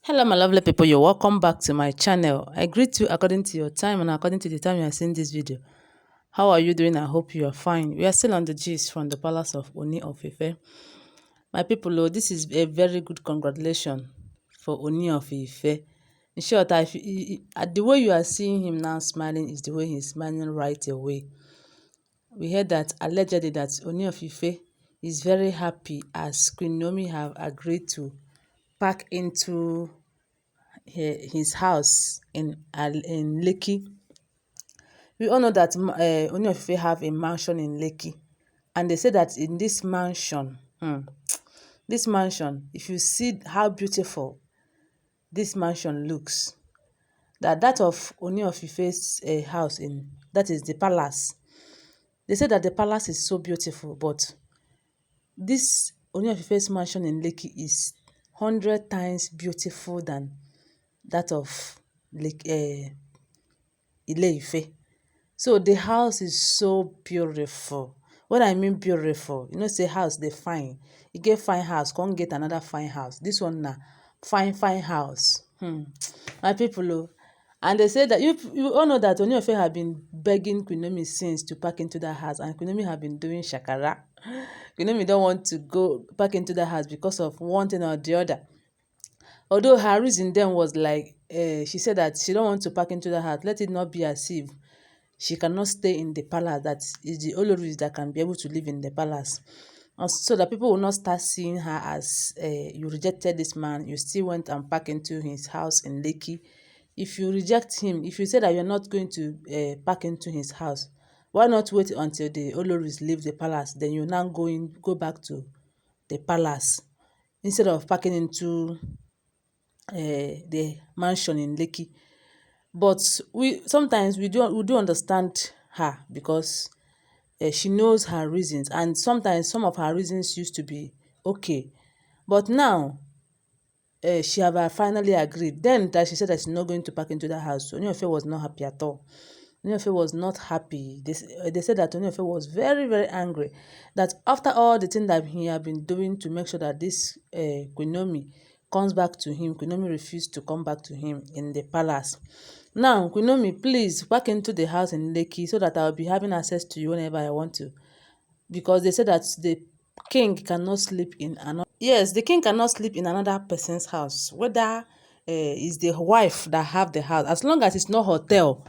Hello, my lovely people. You're welcome back to my channel. I greet you according to your time and according to the time you are seeing this video. How are you doing? I hope you are fine. We are still on the gist from the palace of Ooni of Ife. My people, this is a very good congratulations for Ooni of Ife. In short, the way you are seeing him now smiling is the way he's smiling right away. We heard that allegedly that Ooni of Ife is very happy as Queen Naomi have agreed to pack into his house in Lekki. We all know that Ooni of Ife have a mansion in Lekki, and they say that in this mansion, if you see how beautiful this mansion looks, that of Ooni of Ife's house in that is the palace. They say that the palace is so beautiful, but this Ooni of Ife's mansion in Lekki is 100 times beautiful than that of Ile-Ife. So the house is so beautiful. What I mean beautiful, say house dey fine. You get fine house, come get another fine house. This one na fine house. My people, and they say that you all know that Ooni of Ife have been begging Queen Naomi since to pack into that house, and Queen Naomi have been doing shakara. Queen Naomi don't want to go back into that house because of one thing or the other. Although her reason then was like, she said that she don't want to pack into the house. Let it not be as if she cannot stay in the palace. That is the Olories that can be able to live in the palace. And so that people will not start seeing her as, you rejected this man, you still went and pack into his house in Lekki. If you reject him, if you say that you're not going to pack into his house, why not wait until the Olories leave the palace? Then you now go back to the palace instead of packing into the mansion in Lekki. But sometimes we do understand her because she knows her reasons, and sometimes some of her reasons used to be okay, but now she have finally agreed. Then that she said that she's not going to pack into the house. Ooni of Ife was not happy at all. Ooni of Ife was not happy. They said that Ooni of Ife was very, very angry. That after all the things that he had been doing to make sure that this Queen Naomi comes back to him, Queen Naomi refused to come back to him in the palace. Now, Queen Naomi, please back into the house in Lekki so that I'll be having access to you whenever I want to. Because they said that the king cannot sleep in another. Yes, the king cannot sleep in another person's house, whether is the wife that have the house. As long as it's not hotel,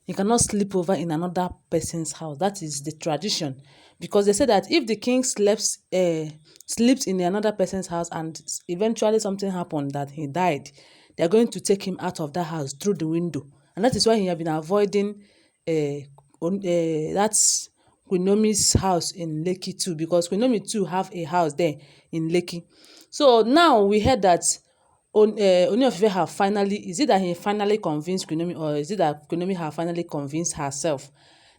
he cannot sleep over in another person's house. That is the tradition. Because they say that if the king sleeps in another person's house and eventually something happened that he died, they are going to take him out of that house through the window. And that is why he has been avoiding that's Queen Naomi's house in Lekki too, because Queen Naomi too have a house there in Lekki. So now we heard that Ooni of Ife have finally, is it that he finally convinced Queen Naomi, or is it that Queen Naomi have finally convinced herself?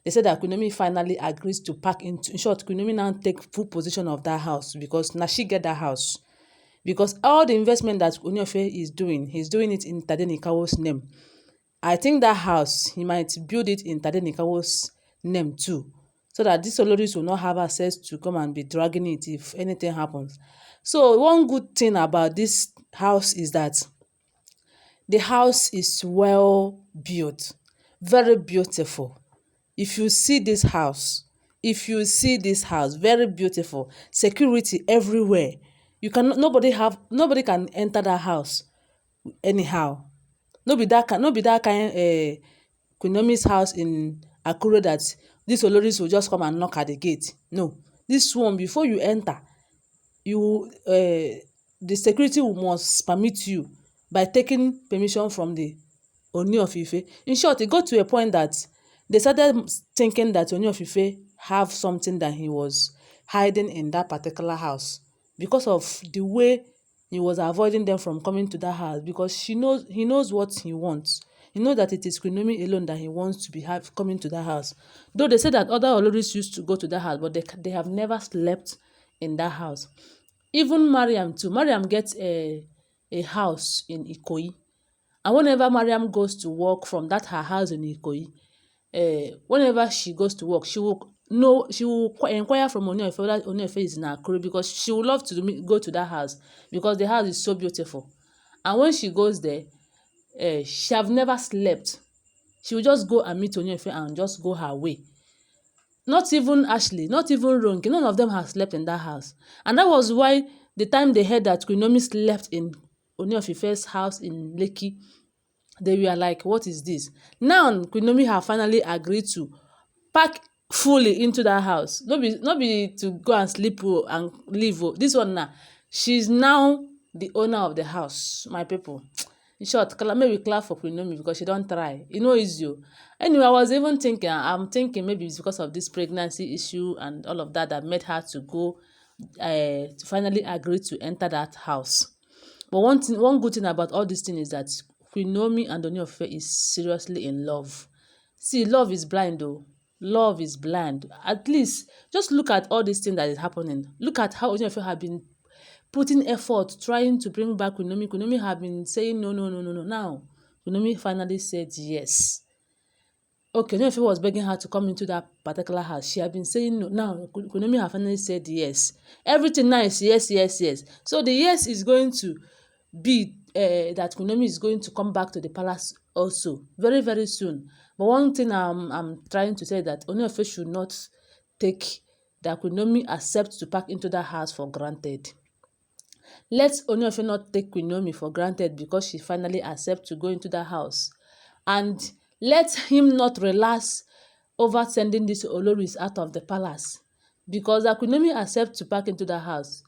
They said that Queen Naomi finally agrees to pack into, in short, Queen Naomi now take full possession of that house because now she get that house. Because all the investment that Ooni of Ife is doing, he's doing it in Tadenikawo's name. I think that house, he might build it in Tadenikawo's name too, so that these Oloris will not have access to come and be dragging it if anything happens. So one good thing about this house is that the house is well built, very beautiful. If you see this house, very beautiful, security everywhere. Nobody can enter that house anyhow. No be that kind Queen Naomi's house in Akure that these Oloris will just come and knock at the gate. No, this one, before you enter, the security must permit you by taking permission from the Ooni of Ife. In short, it got to a point that they started thinking that Ooni of Ife have something that he was hiding in that particular house because of the way he was avoiding them from coming to that house, because he knows what he wants. He knows that it is Queen Naomi alone that he wants to be coming to that house. Though they say that other Oloris used to go to that house, but they have never slept in that house. Even Mariam too. Mariam gets a house in Ikoyi. And whenever Mariam goes to work from her house in Ikoyi, whenever she goes to work, she will inquire from Ooni of Ife whether Ooni of Ife is in Akure, because she would love to go to that house because the house is so beautiful. And when she goes there, she have never slept. She will just go and meet Ooni of Ife and just go her way. Not even Ashley, not even Ronke, none of them have slept in that house. And that was why the time they heard that Queen Naomi slept in Ooni of Ife's house in Lekki, they were like, what is this? Now Queen Naomi have finally agreed to pack fully into that house. No be to go and sleep and leave. This one now, she's now the owner of the house, my people. In short, maybe clap for Queen Naomi because she don't try. You know, it's you. Anyway, I was even thinking, I'm thinking maybe it's because of this pregnancy issue and all of that that made her to go to finally agree to enter that house. But one good thing about all this thing is that Queen Naomi and Ooni of Ife is seriously in love. See, love is blind though. Love is blind. At least, just look at all this thing that is happening. Look at how Ooni of Ife have been putting effort, trying to bring back Queen Naomi. Queen Naomi have been saying no. Now, Queen Naomi finally said yes. Okay, Ooni of Ife was begging her to come into that particular house. She had been saying no. Now, Queen Naomi have finally said yes. Everything now is yes. So the yes is going to be that Queen Naomi is going to come back to the palace also very, very soon. But one thing I'm trying to say that Ooni of Ife should not take that Queen Naomi accept to pack into that house for granted. Let Ooni of Ife not take Queen Naomi for granted because she finally accept to go into that house. And let him not relax over sending these Olories out of the palace. Because that Queen Naomi accept to pack into that house,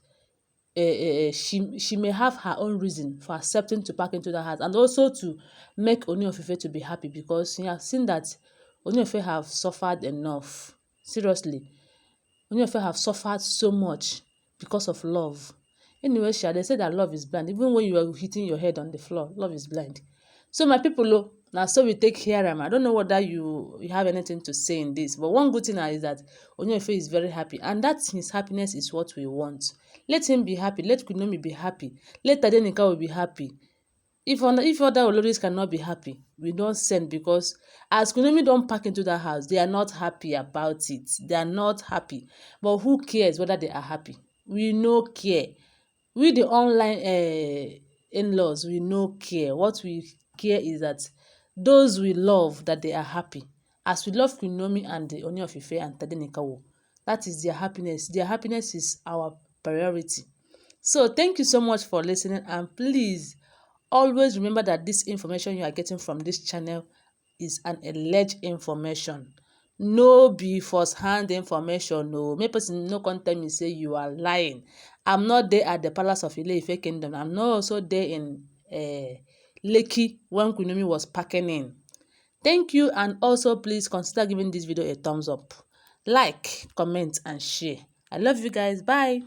she may have her own reason for accepting to pack into the house, and also to make Ooni of Ife to be happy because he has seen that Ooni of Ife have suffered enough. Seriously, Ooni of Ife have suffered so much because of love. Anyway, they say that love is blind. Even when you are hitting your head on the floor, love is blind. So my people, now so we take care. I don't know whether you have anything to say in this, but one good thing is that Ooni of Ife is very happy, and that his happiness is what we want. Let him be happy. Let Queen Naomi be happy. Let Tadenika will be happy. If other Oloris cannot be happy, we don't send, because as Queen Naomi don't pack into that house, they are not happy about it. They are not happy. But who cares whether they are happy? We no care. We the online in-laws, we no care. What we care is that those we love, that they are happy. As we love Queen Naomi and the Ooni of Ife and Tadenikawo, that is their happiness. Their happiness is our priority. So thank you so much for listening, and please always remember that this information you are getting from this channel is an alleged information. No be first-hand information. No, make person no come tell me say you are lying. I'm not there at the palace of Ile-Ife Kingdom. I'm not also there in Lekki when Queen Naomi was packing in. Thank you, and also please consider giving this video a thumbs up. Like, comment, and share. I love you guys. Bye.